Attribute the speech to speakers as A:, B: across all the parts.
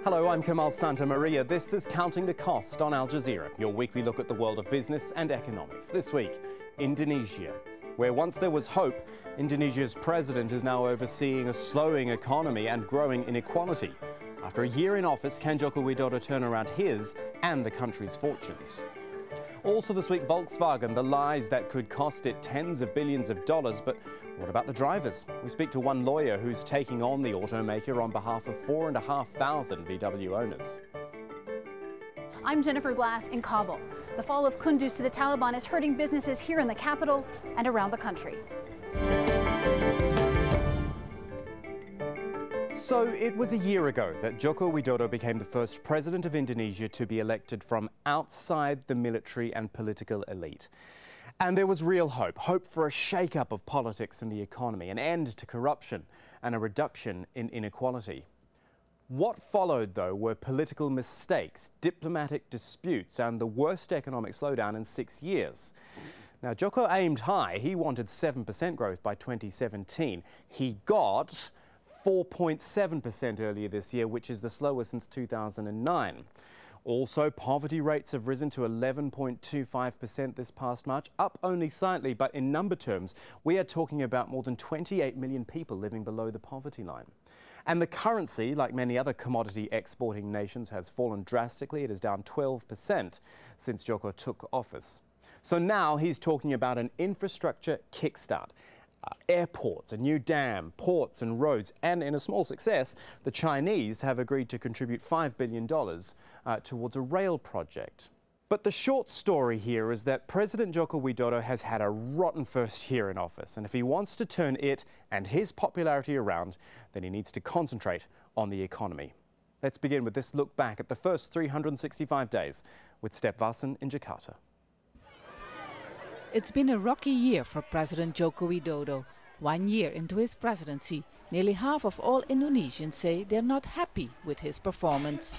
A: Hello, I'm Kamal Santamaria. This is Counting the Cost on Al Jazeera, your weekly look at the world of business and economics. This week, Indonesia. Where once there was hope, Indonesia's president is now overseeing a slowing economy and growing inequality. After a year in office, can Joko Widodo turn around his and the country's fortunes? Also this week, Volkswagen, the lies that could cost it tens of billions of dollars. But what about the drivers? We speak to one lawyer who's taking on the automaker on behalf of 4,500 VW owners.
B: I'm Jennifer Glass in Kabul. The fall of Kunduz to the Taliban is hurting businesses here in the capital and around the country.
A: So it was a year ago that Joko Widodo became the first president of Indonesia to be elected from outside the military and political elite. And there was real hope for a shake-up of politics and the economy, an end to corruption and a reduction in inequality. What followed, though, were political mistakes, diplomatic disputes and the worst economic slowdown in 6 years. Now, Joko aimed high. He wanted 7% growth by 2017. He got 4.7% earlier this year, which is the slowest since 2009. Also, poverty rates have risen to 11.25% this past March, up only slightly, but in number terms, we are talking about more than 28 million people living below the poverty line. And the currency, like many other commodity exporting nations, has fallen drastically. It is down 12% since Joko took office. So now he's talking about an infrastructure kickstart. Airports, a new dam, ports and roads, and in a small success, the Chinese have agreed to contribute $5 billion towards a rail project. But the short story here is that President Joko Widodo has had a rotten first year in office, and if he wants to turn it and his popularity around, then he needs to concentrate on the economy. Let's begin with this look back at the first 365 days with Step Vassen in Jakarta.
C: It's been a rocky year for President Joko Widodo. 1 year into his presidency, nearly half of all Indonesians say they're not happy with his performance.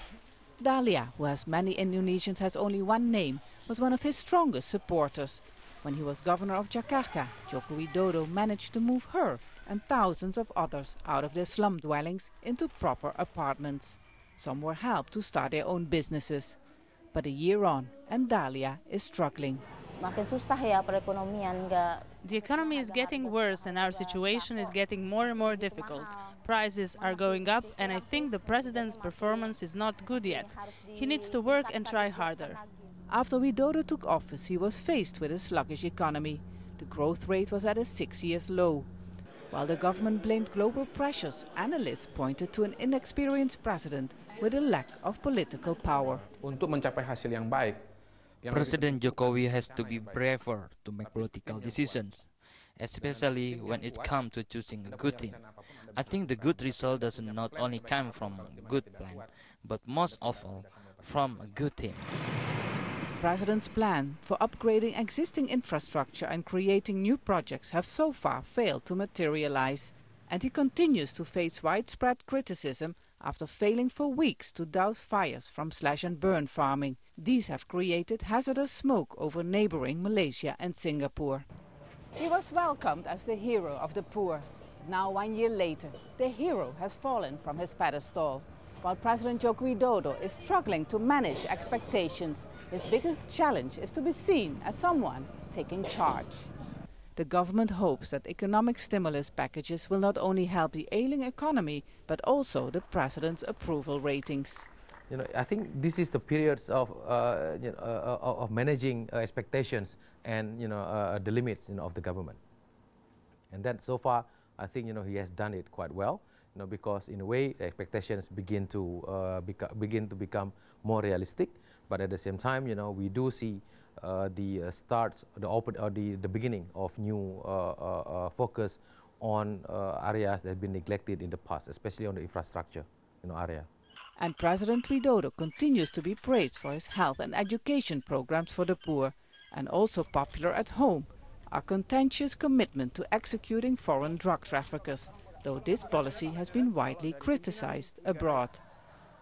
C: Dahlia, who as many Indonesians has only one name, was one of his strongest supporters. When he was governor of Jakarta, Joko Widodo managed to move her and thousands of others out of their slum dwellings into proper apartments. Some were helped to start their own businesses. But a year on, and Dahlia is struggling.
D: The economy is getting worse and our situation is getting more and more difficult. Prices are going up and I think the president's performance is not good yet. He needs to work and try harder.
C: After Widodo took office, he was faced with a sluggish economy. The growth rate was at a 6-year low. While the government blamed global pressures, analysts pointed to an inexperienced president with a lack of political power.
E: Untuk mencapai hasil yang baik,
F: President Jokowi has to be braver to make political decisions, especially when it comes to choosing a good team. I think the good result doesn't not only come from a good plan, but most of all from a good team.
C: The President's plan for upgrading existing infrastructure and creating new projects have so far failed to materialize. And he continues to face widespread criticism after failing for weeks to douse fires from slash-and-burn farming. These have created hazardous smoke over neighboring Malaysia and Singapore. He was welcomed as the hero of the poor. Now, 1 year later, the hero has fallen from his pedestal. While President Joko Widodo is struggling to manage expectations, his biggest challenge is to be seen as someone taking charge. The government hopes that economic stimulus packages will not only help the ailing economy, but also the president's approval ratings.
E: I think this is the periods of managing expectations and the limits of the government. And that so far, I think he has done it quite well. Because in a way, the expectations begin to become more realistic. But at the same time, we do see the beginning of new focus on areas that have been neglected in the past, especially on the infrastructure area.
C: And President Widodo continues to be praised for his health and education programs for the poor, and also popular at home, a contentious commitment to executing foreign drug traffickers, though this policy has been widely criticized abroad.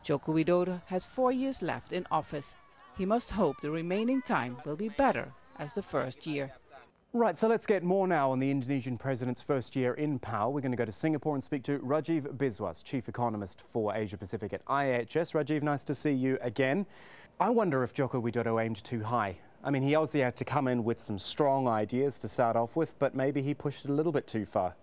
C: Joko Widodo has 4 years left in office. He must hope the remaining time will be better as the first year.
A: Right, so let's get more now on the Indonesian president's first year in power. We're going to go to Singapore and speak to Rajiv Biswas, Chief Economist for Asia Pacific at IHS. Rajiv, nice to see you again. I wonder if Joko Widodo aimed too high. I mean, he obviously had to come in with some strong ideas to start off with, but maybe he pushed it a little bit too far.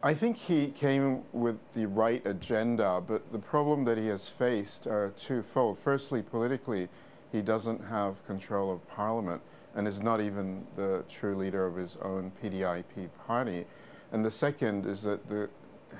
G: I think he came with the right agenda, but the problem that he has faced are twofold. Firstly, politically, he doesn't have control of parliament and is not even the true leader of his own PDIP party. And the second is that the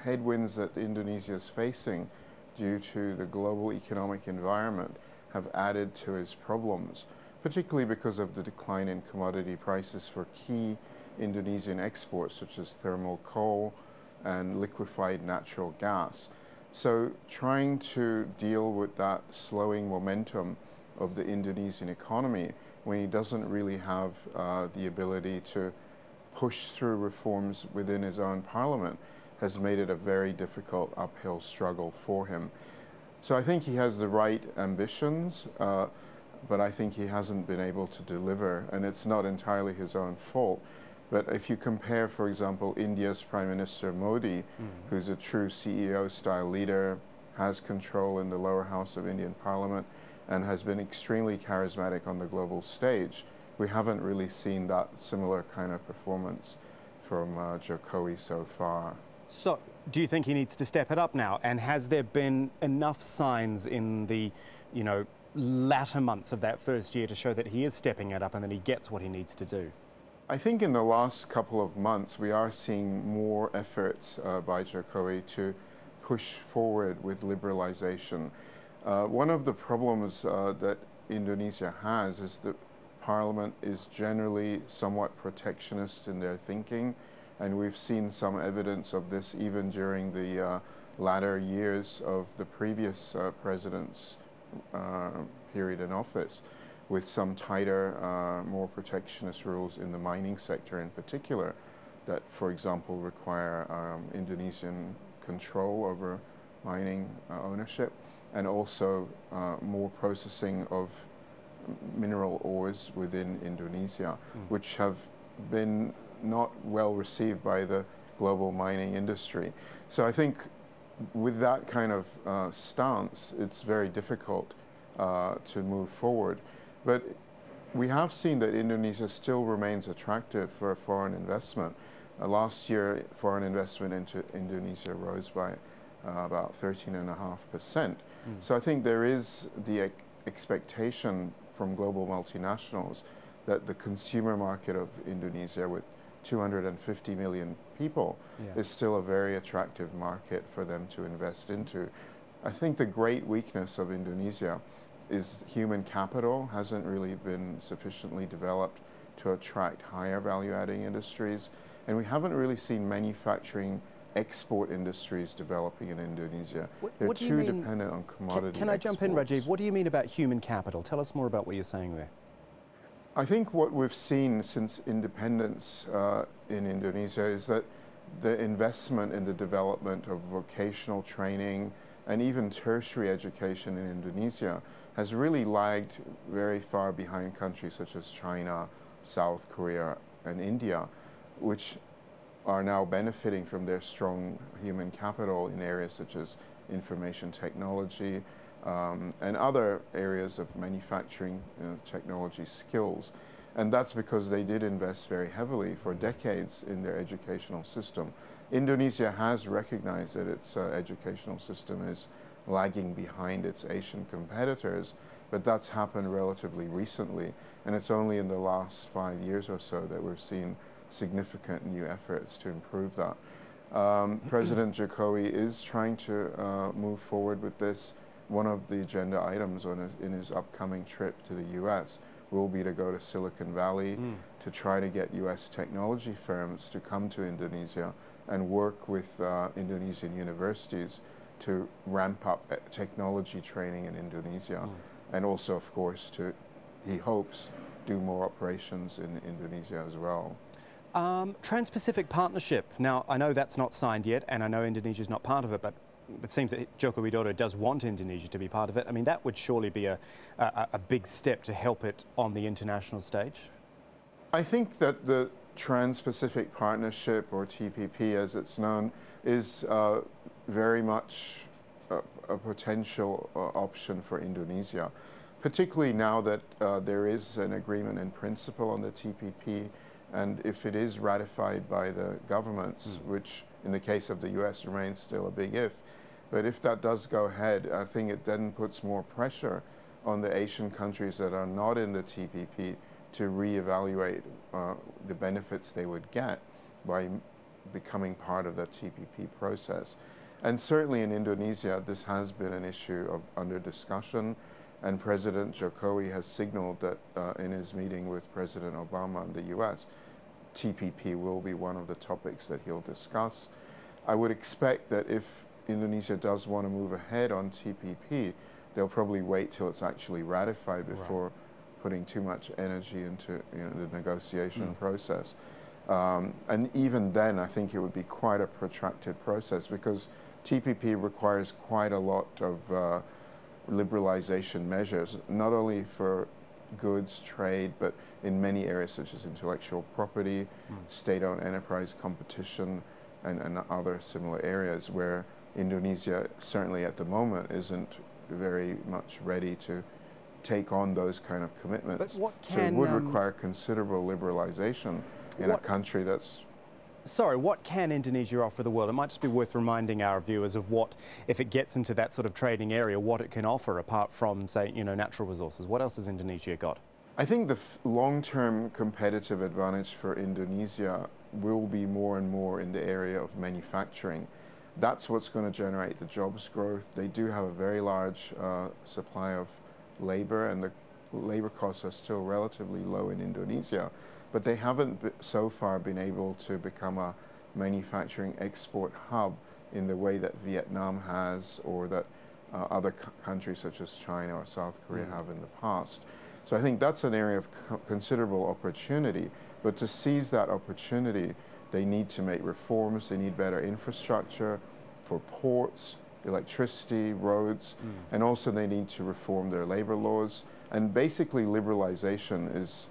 G: headwinds that Indonesia is facing due to the global economic environment have added to his problems, particularly because of the decline in commodity prices for key Indonesian exports such as thermal coal and liquefied natural gas. So trying to deal with that slowing momentum of the Indonesian economy when he doesn't really have the ability to push through reforms within his own parliament has made it a very difficult uphill struggle for him. So I think he has the right ambitions, but I think he hasn't been able to deliver, and it's not entirely his own fault. But if you compare, for example, India's Prime Minister Modi, who's a true CEO-style leader, has control in the lower house of Indian Parliament, and has been extremely charismatic on the global stage, we haven't really seen that similar kind of performance from Jokowi so far.
A: So, do you think he needs to step it up now? And has there been enough signs in the, latter months of that first year to show that he is stepping it up and that he gets what he needs to do?
G: I think in the last couple of months we are seeing more efforts by Jokowi to push forward with liberalization. One of the problems that Indonesia has is that Parliament is generally somewhat protectionist in their thinking, and we've seen some evidence of this even during the latter years of the previous president's period in office, with some tighter, more protectionist rules in the mining sector in particular that, for example, require Indonesian control over mining ownership, and also more processing of mineral ores within Indonesia, which have been not well received by the global mining industry. So I think with that kind of stance, it's very difficult to move forward. But we have seen that Indonesia still remains attractive for foreign investment. Last year, foreign investment into Indonesia rose by about 13.5%. So I think there is the expectation from global multinationals that the consumer market of Indonesia, with 250 million people, is still a very attractive market for them to invest into. I think the great weakness of Indonesia is human capital hasn't really been sufficiently developed to attract higher value-adding industries, and we haven't really seen manufacturing export industries developing in Indonesia. They're too dependent on commodity
A: Can I jump in,
G: exports.
A: Rajiv? What do you mean about human capital? Tell us more about what you're saying there.
G: I think what we've seen since independence in Indonesia is that the investment in the development of vocational training and even tertiary education in Indonesia has really lagged very far behind countries such as China, South Korea, and India, which are now benefiting from their strong human capital in areas such as information technology and other areas of manufacturing technology skills. And that's because they did invest very heavily for decades in their educational system. Indonesia has recognized that its educational system is lagging behind its Asian competitors, but that's happened relatively recently, and it's only in the last 5 years or so that we've seen significant new efforts to improve that. President Jokowi is trying to move forward with this. One of the agenda items in his upcoming trip to the US will be to go to Silicon Valley to try to get US technology firms to come to Indonesia and work with Indonesian universities to ramp up technology training in Indonesia, and also, of course, to, he hopes, do more operations in Indonesia as well.
A: Trans-Pacific Partnership. Now, I know that's not signed yet, and I know Indonesia's not part of it, but it seems that Joko Widodo does want Indonesia to be part of it. I mean, that would surely be a big step to help it on the international stage.
G: I think that the Trans-Pacific Partnership, or TPP as it's known, is very much a potential option for Indonesia, particularly now that there is an agreement in principle on the TPP, and if it is ratified by the governments, which in the case of the US remains still a big if, but if that does go ahead, I think it then puts more pressure on the Asian countries that are not in the TPP to reevaluate the benefits they would get by becoming part of the TPP process. And certainly in Indonesia, this has been an issue under discussion, and President Jokowi has signaled that in his meeting with President Obama in the US, TPP will be one of the topics that he'll discuss. I would expect that if Indonesia does want to move ahead on TPP, they'll probably wait till it's actually ratified before putting too much energy into the negotiation process. And even then, I think it would be quite a protracted process, because TPP requires quite a lot of liberalization measures, not only for goods, trade, but in many areas such as intellectual property, state-owned enterprise competition, and other similar areas where Indonesia, certainly at the moment, isn't very much ready to take on those kind of commitments.
A: But
G: so it would require considerable liberalization in a country that's...
A: Sorry, what can Indonesia offer the world? It might just be worth reminding our viewers of what, if it gets into that sort of trading area, what it can offer apart from, say, natural resources. What else has Indonesia got?
G: I think the long-term competitive advantage for Indonesia will be more and more in the area of manufacturing. That's what's going to generate the jobs growth. They do have a very large supply of labor, and the labor costs are still relatively low in Indonesia, but they haven't so far been able to become a manufacturing export hub in the way that Vietnam has, or that other countries such as China or South Korea have in the past. So I think that's an area of considerable opportunity, but to seize that opportunity, they need to make reforms. They need better infrastructure for ports, electricity, roads, and also they need to reform their labor laws. And basically liberalization is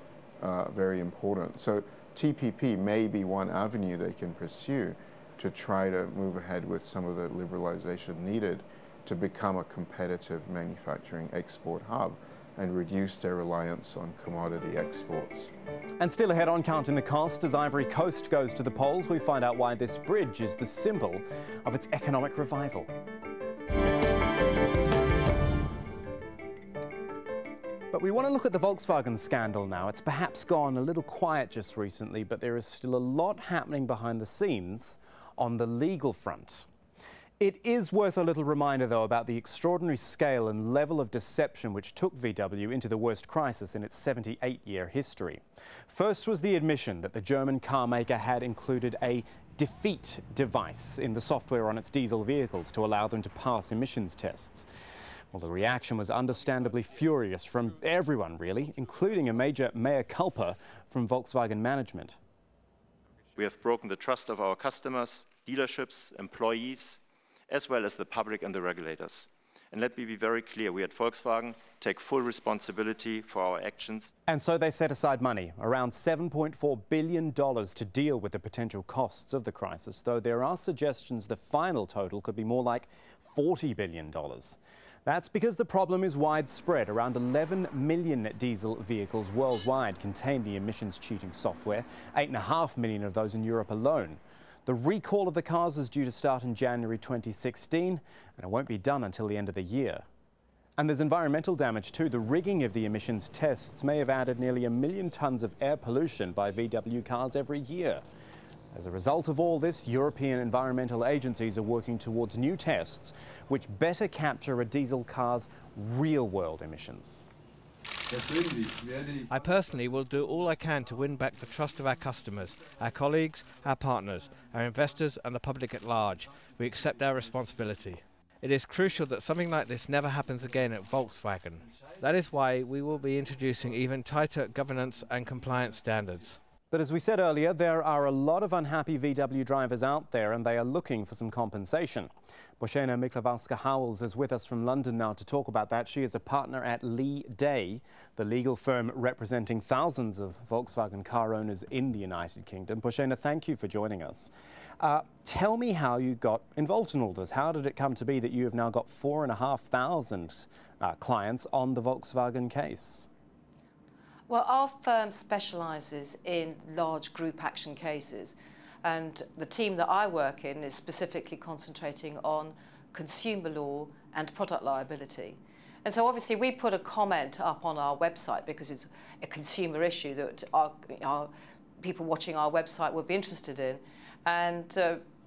G: very important. So TPP may be one avenue they can pursue to try to move ahead with some of the liberalization needed to become a competitive manufacturing export hub and reduce their reliance on commodity exports.
A: And still ahead on Counting the Cost, as Ivory Coast goes to the polls, we find out why this bridge is the symbol of its economic revival. But we want to look at the Volkswagen scandal now. It's perhaps gone a little quiet just recently, but there is still a lot happening behind the scenes on the legal front. It is worth a little reminder, though, about the extraordinary scale and level of deception which took VW into the worst crisis in its 78-year history. First was the admission that the German car maker had included a defeat device in the software on its diesel vehicles to allow them to pass emissions tests. Well, the reaction was understandably furious from everyone, really, including a major mea culpa from Volkswagen management.
H: We have broken the trust of our customers, dealerships, employees, as well as the public and the regulators. And let me be very clear, we at Volkswagen take full responsibility for our actions.
A: And so they set aside money, around $7.4 billion, to deal with the potential costs of the crisis, though there are suggestions the final total could be more like $40 billion. That's because the problem is widespread. Around 11 million diesel vehicles worldwide contain the emissions cheating software, 8.5 million of those in Europe alone. The recall of the cars is due to start in January 2016, and it won't be done until the end of the year. And there's environmental damage too. The rigging of the emissions tests may have added nearly 1 million tonnes of air pollution by VW cars every year. As a result of all this, European environmental agencies are working towards new tests which better capture a diesel car's real-world emissions.
I: I personally will do all I can to win back the trust of our customers, our colleagues, our partners, our investors and the public at large. We accept our responsibility. It is crucial that something like this never happens again at Volkswagen. That is why we will be introducing even tighter governance and compliance standards.
A: But as we said earlier, there are a lot of unhappy VW drivers out there and they are looking for some compensation. Bożena Myklawska-Howells is with us from London now to talk about that. She is a partner at Lee Day, the legal firm representing thousands of Volkswagen car owners in the United Kingdom. Bożena, thank you for joining us. Tell me how you got involved in all this. How did it come to be that you have now got 4,500 clients on the Volkswagen case?
J: Well, our firm specialises in large group action cases, and the team that I work in is specifically concentrating on consumer law and product liability. And so obviously we put a comment up on our website because it's a consumer issue that our people watching our website would be interested in. And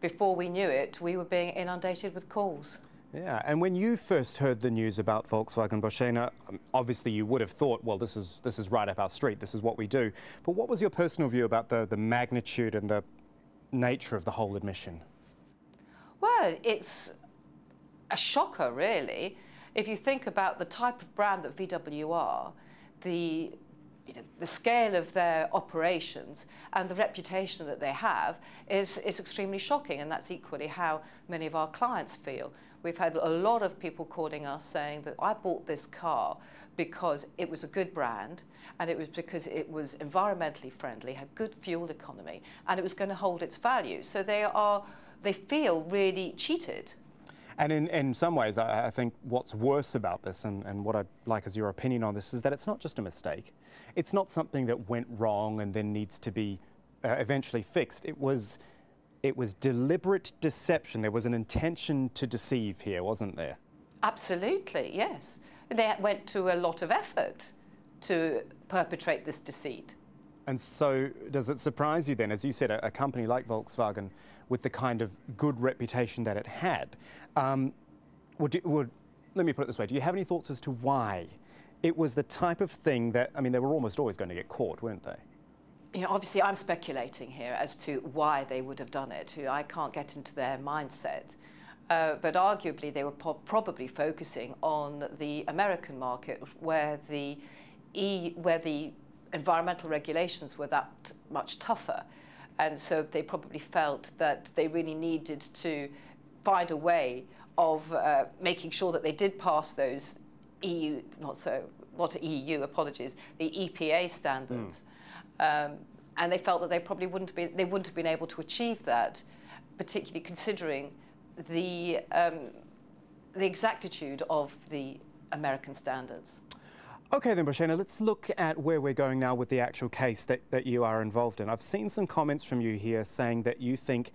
J: before we knew it, we were being inundated with calls.
A: Yeah, and when you first heard the news about Volkswagen, Bożena, obviously you would have thought, well, this is right up our street, this is what we do. But what was your personal view about the magnitude and the nature of the whole admission?
J: Well, it's a shocker, really. If you think about the type of brand that VW are, the scale of their operations and the reputation that they have is extremely shocking, and that's equally how many of our clients feel. We've had a lot of people calling us saying that I bought this car because it was a good brand and it was because it was environmentally friendly, had good fuel economy, and it was going to hold its value. So they feel really cheated.
A: And in some ways, I think what's worse about this, and what I'd like as your opinion on this, is that it's not just a mistake. It's not something that went wrong and then needs to be eventually fixed. It was deliberate deception. There was an intention to deceive here, wasn't there? Absolutely,
J: yes. They went to a lot of effort to perpetrate this deceit.
A: And so does it surprise you then, as you said, a company like Volkswagen with the kind of good reputation that it had, let me put it this way, do you have any thoughts as to why it was the type of thing that, I mean, they were almost always going to get caught, weren't they?
J: You know, obviously I'm speculating here as to why they would have done it. I can't get into their mindset. But arguably they were probably focusing on the American market where the environmental regulations were that much tougher. And so they probably felt that they really needed to find a way of making sure that they did pass those the EPA standards. And they felt that they probably wouldn't have been able to achieve that, particularly considering the exactitude of the American standards.
A: OK then, Bożena, let's look at where we're going now with the actual case that you are involved in. I've seen some comments from you here saying that you think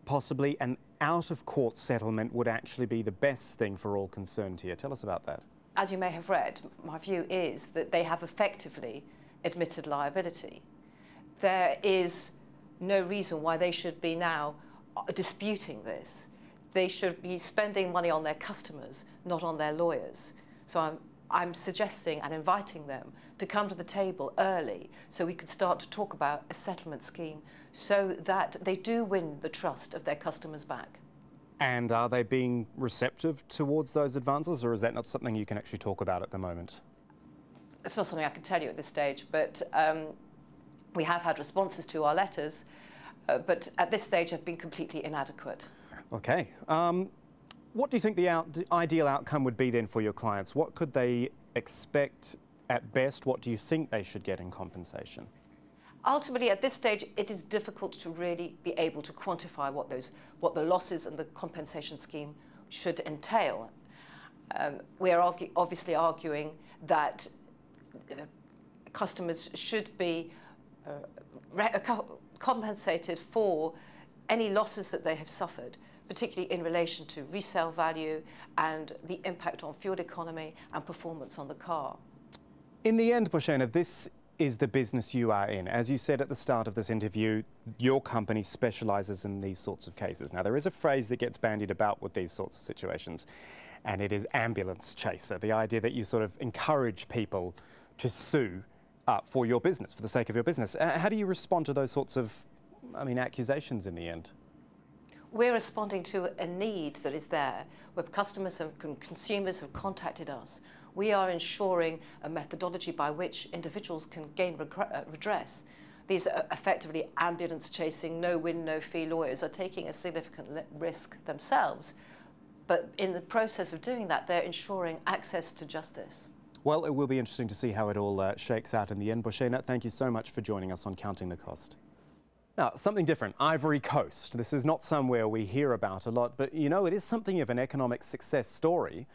A: possibly an out-of-court settlement would actually be the best thing for all concerned here. Tell us about that.
J: As you may have read, my view is that they have effectively admitted liability. There is no reason why they should be now disputing this. They should be spending money on their customers, not on their lawyers. So I'm suggesting and inviting them to come to the table early so we could start to talk about a settlement scheme so that they do win the trust of their customers back.
A: And are they being receptive towards those advances, or is that not something you can actually talk about at the moment?
J: It's not something I can tell you at this stage, but we have had responses to our letters, but at this stage have been completely inadequate.
A: OK. What do you think the ideal outcome would be then for your clients? What could they expect at best? What do you think they should get in compensation?
J: Ultimately, at this stage, it is difficult to really be able to quantify what the losses and the compensation scheme should entail. We are obviously arguing that customers should be compensated for any losses that they have suffered, particularly in relation to resale value and the impact on fuel economy and performance on the car.
A: In the end, Bożena, this is the business you are in. As you said at the start of this interview, your company specialises in these sorts of cases. Now, there is a phrase that gets bandied about with these sorts of situations, and it is ambulance chaser, the idea that you sort of encourage people to sue for your business, for the sake of your business. How do you respond to those sorts of, accusations in the end?
J: We're responding to a need that is there, where customers and consumers have contacted us. We are ensuring a methodology by which individuals can gain redress. these are effectively ambulance-chasing, no-win, no-fee lawyers are taking a significant risk themselves. But in the process of doing that, they're ensuring access to justice.
A: Well, it will be interesting to see how it all shakes out in the end. Bushena, thank you so much for joining us on Counting the Cost. Now, something different, Ivory Coast. This is not somewhere we hear about a lot, but you know, it is something of an economic success story.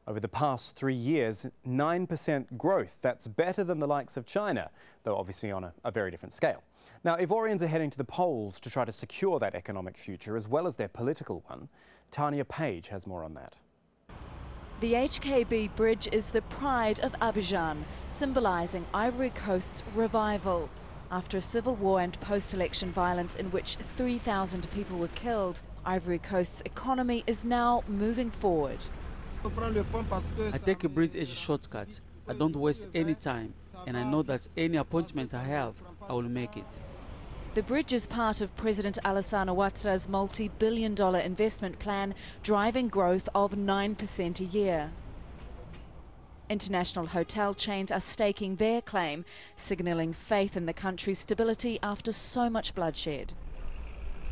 A: Over the past 3 years, 9% growth. That's better than the likes of China, though obviously on a very different scale. Now, Ivorians are heading to the polls to try to secure that economic future as well as their political one. Tanya Page has more on that.
K: The HKB Bridge is the pride of Abidjan, symbolising Ivory Coast's revival. After a civil war and post-election violence in which 3,000 people were killed, Ivory Coast's economy is now moving forward.
L: I take a bridge as a shortcut. I don't waste any time, and I know that any appointment I have, I will make it.
K: The bridge is part of President Alassane Ouattara's multi-billion-dollar investment plan, driving growth of 9% a year. International hotel chains are staking their claim, signalling faith in the country's stability after so much bloodshed.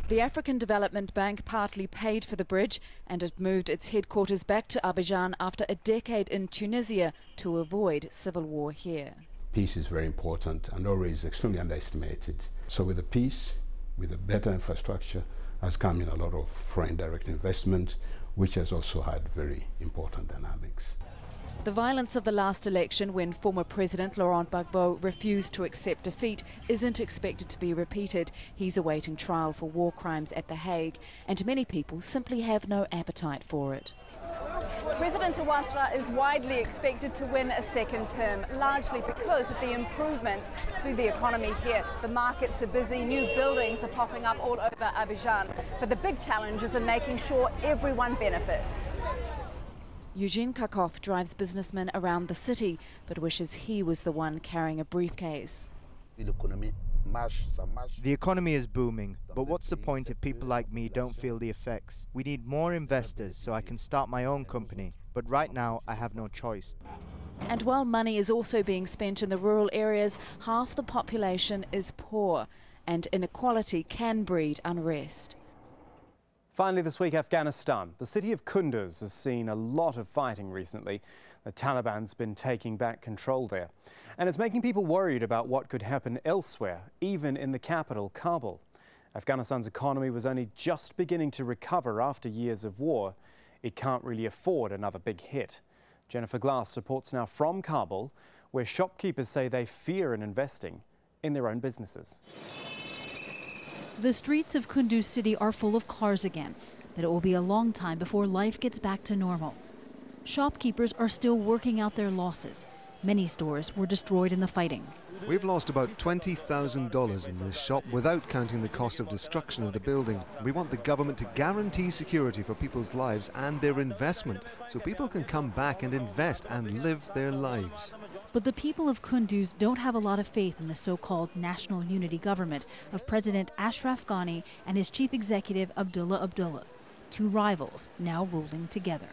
K: The African Development Bank partly paid for the bridge, and it moved its headquarters back to Abidjan after a decade in Tunisia to avoid civil war here.
M: Peace is very important and always extremely underestimated. So with the peace, with a better infrastructure, has come in a lot of foreign direct investment, which has also had very important dynamics.
K: The violence of the last election, when former President Laurent Gbagbo refused to accept defeat, isn't expected to be repeated. He's awaiting trial for war crimes at The Hague, and many people simply have no appetite for it.
B: President Ouattara is widely expected to win a second term, largely because of the improvements to the economy here. The markets are busy, new buildings are popping up all over Abidjan, but the big challenge is in making sure everyone benefits.
K: Eugene Kakov drives businessmen around the city, but wishes he was the one carrying a briefcase.
I: The economy is booming, but what's the point if people like me don't feel the effects? We need more investors so I can start my own company, but right now I have no choice.
K: And while money is also being spent in the rural areas, half the population is poor, and inequality can breed unrest.
A: Finally this week, Afghanistan. The city of Kunduz has seen a lot of fighting recently. The Taliban's been taking back control there. And it's making people worried about what could happen elsewhere, even in the capital, Kabul. Afghanistan's economy was only just beginning to recover after years of war. It can't really afford another big hit. Jennifer Glass reports now from Kabul, where shopkeepers say they fear in investing in their own businesses.
B: The streets of Kunduz city are full of cars again, but it will be a long time before life gets back to normal. Shopkeepers are still working out their losses. Many stores were destroyed in the fighting.
N: We've lost about $20,000 in this shop without counting the cost of destruction of the building. We want the government to guarantee security for people's lives and their investment, so people can come back and invest and live their lives.
B: But the people of Kunduz don't have a lot of faith in the so-called national unity government of President Ashraf Ghani and his chief executive Abdullah Abdullah, two rivals now ruling together.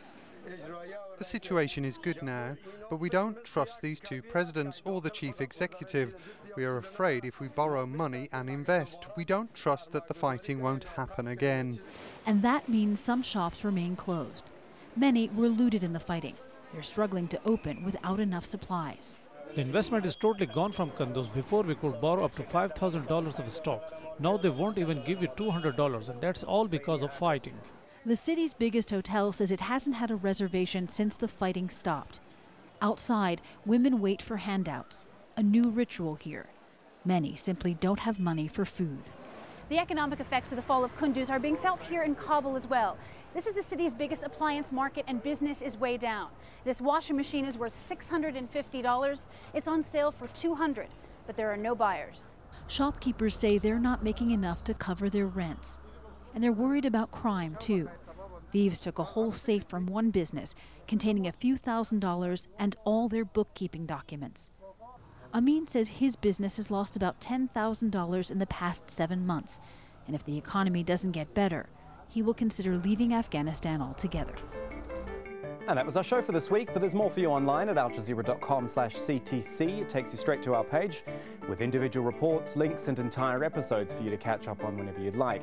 O: The situation is good now, but we don't trust these two presidents or the chief executive. We are afraid if we borrow money and invest, we don't trust that the fighting won't happen again.
B: And that means some shops remain closed. Many were looted in the fighting. They're struggling to open without enough supplies.
P: The investment is totally gone from Kunduz. Before we could borrow up to $5,000 of stock. Now they won't even give you $200, and that's all because of fighting.
B: The city's biggest hotel says it hasn't had a reservation since the fighting stopped. Outside, women wait for handouts, a new ritual here. Many simply don't have money for food. The economic effects of the fall of Kunduz are being felt here in Kabul as well. This is the city's biggest appliance market, and business is way down. This washing machine is worth $650. It's on sale for $200, but there are no buyers. Shopkeepers say they're not making enough to cover their rents. And they're worried about crime, too. Thieves took a whole safe from one business containing a few $1,000s and all their bookkeeping documents. Amin says his business has lost about $10,000 in the past 7 months. And if the economy doesn't get better, he will consider leaving Afghanistan altogether.
A: And that was our show for this week, but there's more for you online at aljazeera.com/CTC. It takes you straight to our page with individual reports, links and entire episodes for you to catch up on whenever you'd like.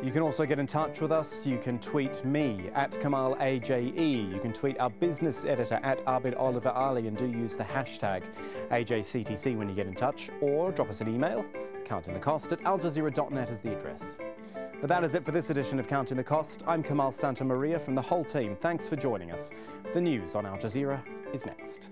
A: You can also get in touch with us. You can tweet me at KamalAJE. You can tweet our business editor at Abid Oliver Ali and do use the hashtag AJCTC when you get in touch, or drop us an email. Counting the Cost at aljazeera.net is the address. But that is it for this edition of Counting the Cost. I'm Kamal Santamaria from the whole team. Thanks for joining us. The news on Al Jazeera is next.